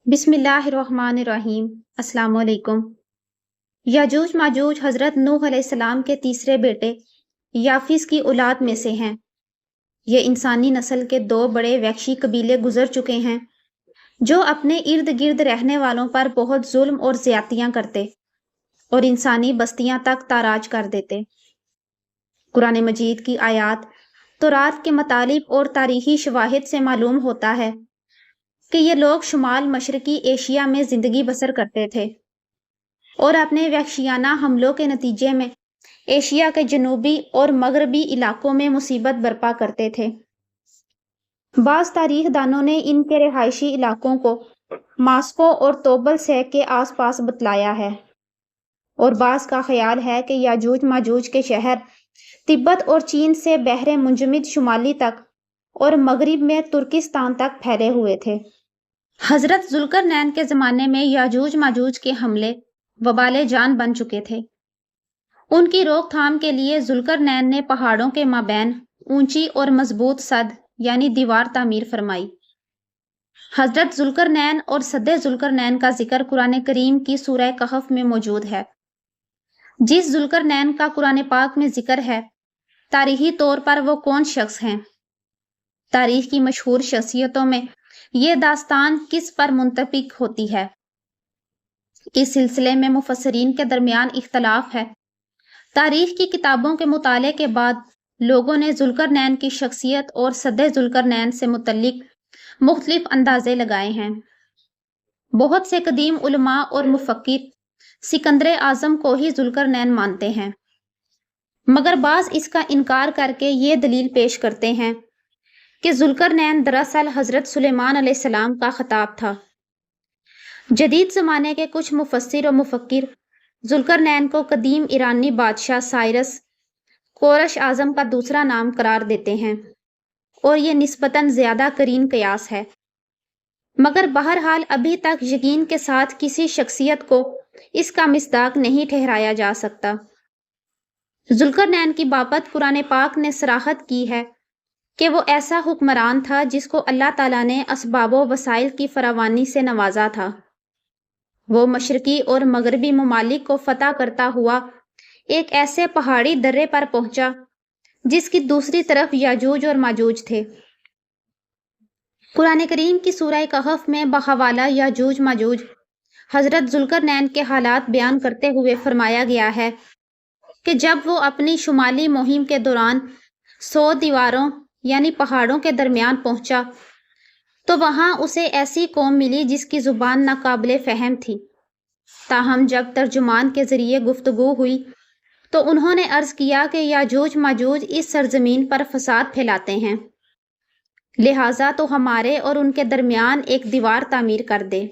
بسم اللہ الرحمن الرحیم۔ السلام علیکم۔ یاجوج ماجوج حضرت نوح علیہ السلام کے تیسرے بیٹے یافس کی اولاد میں سے ہیں۔ یہ انسانی نسل کے دو بڑے وحشی قبیلے گزر چکے ہیں جو اپنے ارد گرد رہنے والوں پر بہت ظلم اور زیادتیاں کرتے اور انسانی بستیاں تک تاراج کر دیتے۔ قرآن مجید کی آیات تورات کے مطالب اور تاریخی شواہد سے معلوم ہوتا ہے کہ یہ لوگ شمال مشرقی ایشیا میں زندگی بسر کرتے تھے اور اپنے وحشیانہ حملوں کے نتیجے میں ایشیا کے جنوبی اور مغربی علاقوں میں مصیبت برپا کرتے تھے۔ بعض تاریخ دانوں نے ان کے رہائشی علاقوں کو ماسکو اور توبل سیک کے آس پاس بتلایا ہے، اور بعض کا خیال ہے کہ یاجوج ماجوج کے شہر تبت اور چین سے بحر منجمد شمالی تک اور مغرب میں ترکستان تک پھیلے ہوئے تھے۔ حضرت ذوالقرنین کے زمانے میں یاجوج ماجوج کے حملے وبال جان بن چکے تھے۔ ان کی روک تھام کے لیے ذوالقرنین نے پہاڑوں کے مابین اونچی اور مضبوط سد یعنی دیوار تعمیر فرمائی۔ حضرت ذوالقرنین اور سد ذوالقرنین کا ذکر قرآن کریم کی سورہ کہف میں موجود ہے۔ جس ذوالقرنین کا قرآن پاک میں ذکر ہے، تاریخی طور پر وہ کون شخص ہیں؟ تاریخ کی مشہور شخصیتوں میں یہ داستان کس پر منطبق ہوتی ہے؟ اس سلسلے میں مفسرین کے درمیان اختلاف ہے۔ تاریخ کی کتابوں کے مطالعے کے بعد لوگوں نے ذوالقرنین کی شخصیت اور سد ذوالقرنین سے متعلق مختلف اندازے لگائے ہیں۔ بہت سے قدیم علماء اور مفکر سکندر اعظم کو ہی ذوالقرنین مانتے ہیں، مگر بعض اس کا انکار کر کے یہ دلیل پیش کرتے ہیں کہ ذوالقرنین دراصل حضرت سلیمان علیہ السلام کا خطاب تھا۔ جدید زمانے کے کچھ مفسر و مفکر ذوالقرنین کو قدیم ایرانی بادشاہ سائرس کورش اعظم کا دوسرا نام قرار دیتے ہیں، اور یہ نسبتاً زیادہ قرین قیاس ہے، مگر بہرحال ابھی تک یقین کے ساتھ کسی شخصیت کو اس کا مصداق نہیں ٹھہرایا جا سکتا۔ ذوالقرنین کی بابت قرآن پاک نے صراحت کی ہے کہ وہ ایسا حکمران تھا جس کو اللہ تعالیٰ نے اسباب و وسائل کی فراوانی سے نوازا تھا۔ وہ مشرقی اور مغربی ممالک کو فتح کرتا ہوا ایک ایسے پہاڑی درے پر پہنچا جس کی دوسری طرف یاجوج اور ماجوج تھے۔ قرآن کریم کی سورہ کہف میں بحوالہ یاجوج ماجوج حضرت ذوالقرنین کے حالات بیان کرتے ہوئے فرمایا گیا ہے کہ جب وہ اپنی شمالی مہم کے دوران 100 دیواروں یعنی پہاڑوں کے درمیان پہنچا تو وہاں اسے ایسی قوم ملی جس کی زبان ناقابل فہم تھی۔ تاہم جب ترجمان کے ذریعے گفتگو ہوئی تو انہوں نے عرض کیا کہ یاجوج ماجوج اس سرزمین پر فساد پھیلاتے ہیں، لہٰذا تو ہمارے اور ان کے درمیان ایک دیوار تعمیر کر دے۔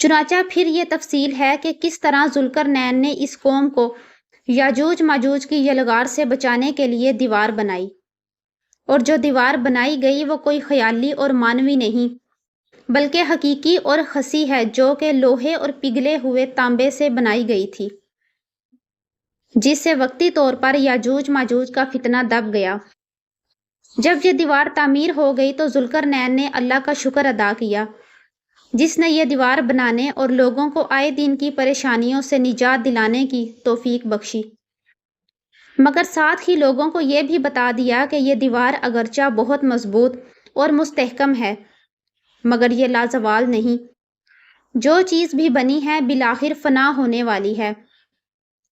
چنانچہ پھر یہ تفصیل ہے کہ کس طرح ذوالقرنین نے اس قوم کو یاجوج ماجوج کی یلغار سے بچانے کے لیے دیوار بنائی، اور جو دیوار بنائی گئی وہ کوئی خیالی اور مانوی نہیں بلکہ حقیقی اور خسی ہے، جو کہ لوہے اور پگھلے ہوئے تانبے سے بنائی گئی تھی، جس سے وقتی طور پر یاجوج ماجوج کا فتنہ دب گیا۔ جب یہ دیوار تعمیر ہو گئی تو ذوالقرنین نے اللہ کا شکر ادا کیا جس نے یہ دیوار بنانے اور لوگوں کو آئے دن کی پریشانیوں سے نجات دلانے کی توفیق بخشی، مگر ساتھ ہی لوگوں کو یہ بھی بتا دیا کہ یہ دیوار اگرچہ بہت مضبوط اور مستحکم ہے مگر یہ لازوال نہیں، جو چیز بھی بنی ہے بالآخر فنا ہونے والی ہے،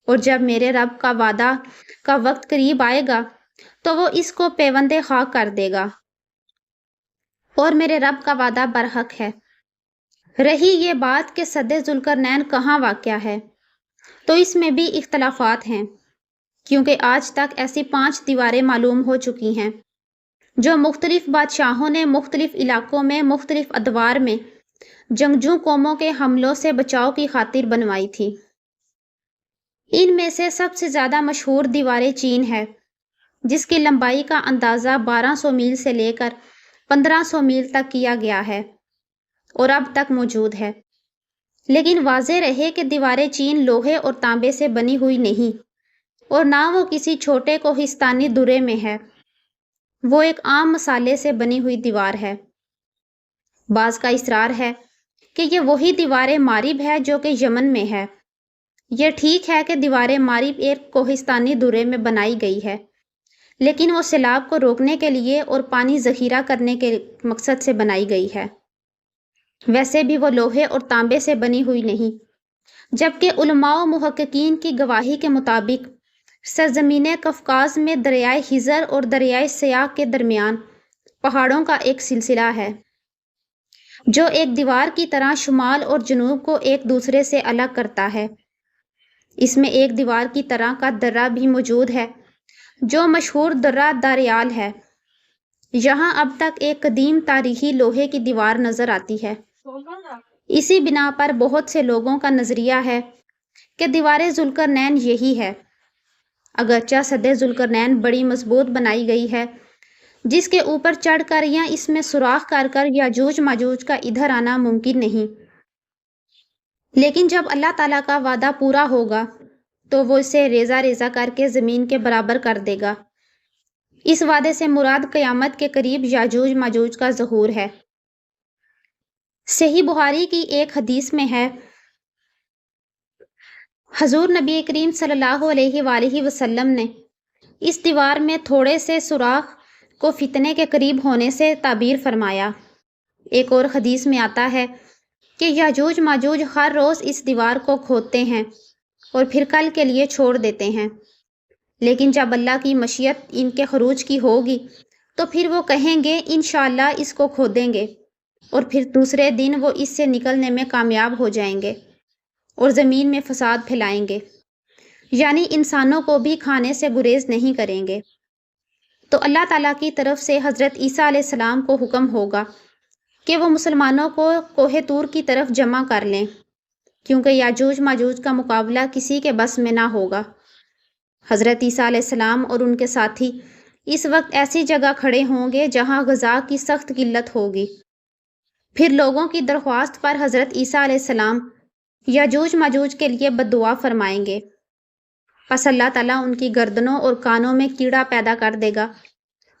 اور جب میرے رب کا وعدہ کا وقت قریب آئے گا تو وہ اس کو پیوند خاک کر دے گا، اور میرے رب کا وعدہ برحق ہے۔ رہی یہ بات کہ سد ذوالقرنین کہاں واقع ہے، تو اس میں بھی اختلافات ہیں، کیونکہ آج تک ایسی 5 دیواریں معلوم ہو چکی ہیں جو مختلف بادشاہوں نے مختلف علاقوں میں مختلف ادوار میں جنگجو قوموں کے حملوں سے بچاؤ کی خاطر بنوائی تھی۔ ان میں سے سب سے زیادہ مشہور دیوار چین ہے، جس کی لمبائی کا اندازہ 1200 میل سے لے کر 1500 میل تک کیا گیا ہے اور اب تک موجود ہے، لیکن واضح رہے کہ دیوار چین لوہے اور تانبے سے بنی ہوئی نہیں، اور نہ وہ کسی چھوٹے کوہستانی درے میں ہے، وہ ایک عام مسالے سے بنی ہوئی دیوار ہے۔ بعض کا اصرار ہے کہ یہ وہی دیوار ماریب ہے جو کہ یمن میں ہے۔ یہ ٹھیک ہے کہ دیوار ماریب ایک کوہستانی دورے میں بنائی گئی ہے، لیکن وہ سیلاب کو روکنے کے لیے اور پانی ذخیرہ کرنے کے مقصد سے بنائی گئی ہے۔ ویسے بھی وہ لوہے اور تانبے سے بنی ہوئی نہیں، جبکہ علماء و محققین کی گواہی کے مطابق سرزمین قفقاز میں دریائے ہزر اور دریائے سیاق کے درمیان پہاڑوں کا ایک سلسلہ ہے، جو ایک دیوار کی طرح شمال اور جنوب کو ایک دوسرے سے الگ کرتا ہے۔ اس میں ایک دیوار کی طرح کا درہ بھی موجود ہے، جو مشہور درہ داریال ہے۔ یہاں اب تک ایک قدیم تاریخی لوہے کی دیوار نظر آتی ہے۔ اسی بنا پر بہت سے لوگوں کا نظریہ ہے کہ دیوار ذوالقرنین یہی ہے، اگرچہ سد ذوالقرنین بڑی مضبوط بنائی گئی ہے، جس کے اوپر چڑھ کر یا اس میں سوراخ کر یاجوج ماجوج کا ادھر آنا ممکن نہیں۔ لیکن جب اللہ تعالیٰ کا وعدہ پورا ہوگا تو وہ اسے ریزہ ریزہ کر کے زمین کے برابر کر دے گا۔ اس وعدے سے مراد قیامت کے قریب یاجوج ماجوج کا ظہور ہے۔ صحیح بخاری کی ایک حدیث میں ہے، حضور نبی کریم صلی اللہ علیہ وآلہ وسلم نے اس دیوار میں تھوڑے سے سوراخ کو فتنے کے قریب ہونے سے تعبیر فرمایا۔ ایک اور حدیث میں آتا ہے کہ یاجوج ماجوج ہر روز اس دیوار کو کھودتے ہیں اور پھر کل کے لیے چھوڑ دیتے ہیں، لیکن جب اللہ کی مشیت ان کے خروج کی ہوگی تو پھر وہ کہیں گے انشاءاللہ اس کو کھودیں گے، اور پھر دوسرے دن وہ اس سے نکلنے میں کامیاب ہو جائیں گے اور زمین میں فساد پھیلائیں گے، یعنی انسانوں کو بھی کھانے سے گریز نہیں کریں گے۔ تو اللہ تعالیٰ کی طرف سے حضرت عیسیٰ علیہ السلام کو حکم ہوگا کہ وہ مسلمانوں کو کوہ طور کی طرف جمع کر لیں، کیونکہ یاجوج ماجوج کا مقابلہ کسی کے بس میں نہ ہوگا۔ حضرت عیسیٰ علیہ السلام اور ان کے ساتھی اس وقت ایسی جگہ کھڑے ہوں گے جہاں غذا کی سخت قلت ہوگی۔ پھر لوگوں کی درخواست پر حضرت عیسیٰ علیہ السلام یاجوج ماجوج کے لیے بد دعا فرمائیں گے، پس اللہ تعالیٰ ان کی گردنوں اور کانوں میں کیڑا پیدا کر دے گا،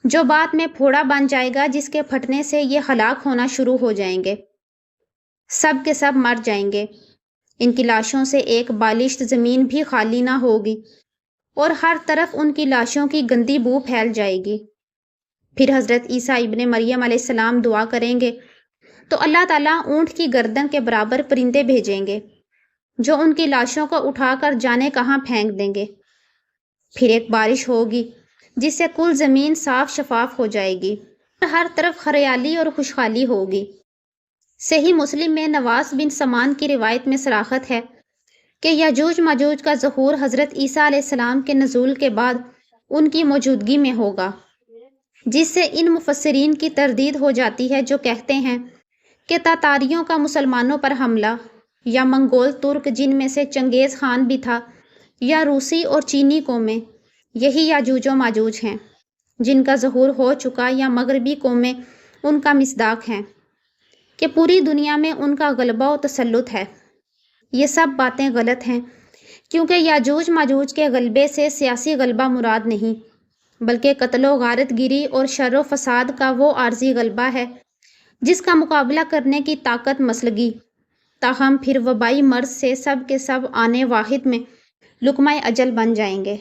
جو بعد میں پھوڑا بن جائے گا، جس کے پھٹنے سے یہ ہلاک ہونا شروع ہو جائیں گے، سب کے سب مر جائیں گے۔ ان کی لاشوں سے ایک بالشت زمین بھی خالی نہ ہوگی، اور ہر طرف ان کی لاشوں کی گندی بو پھیل جائے گی۔ پھر حضرت عیسیٰ ابن مریم علیہ السلام دعا کریں گے تو اللہ تعالیٰ اونٹ کی گردن کے برابر پرندے بھیجیں گے، جو ان کی لاشوں کو اٹھا کر جانے کہاں پھینک دیں گے۔ پھر ایک بارش ہوگی جس سے کل زمین صاف شفاف ہو جائے گی، ہر طرف ہریالی اور خوشحالی ہوگی۔ صحیح مسلم میں نواس بن سمان کی روایت میں صراحت ہے کہ یاجوج ماجوج کا ظہور حضرت عیسیٰ علیہ السلام کے نزول کے بعد ان کی موجودگی میں ہوگا، جس سے ان مفسرین کی تردید ہو جاتی ہے جو کہتے ہیں کہ تاتاریوں کا مسلمانوں پر حملہ، یا منگول ترک جن میں سے چنگیز خان بھی تھا، یا روسی اور چینی قومیں، یہی یاجوج و ماجوج ہیں جن کا ظہور ہو چکا، یا مغربی قومیں ان کا مصداق ہیں کہ پوری دنیا میں ان کا غلبہ و تسلط ہے۔ یہ سب باتیں غلط ہیں، کیونکہ یاجوج ماجوج کے غلبے سے سیاسی غلبہ مراد نہیں، بلکہ قتل و غارت گیری اور شر و فساد کا وہ عارضی غلبہ ہے جس کا مقابلہ کرنے کی طاقت مسلگی، تاہم پھر وبائی مرض سے سب کے سب آنے واحد میں لقمہ اجل بن جائیں گے۔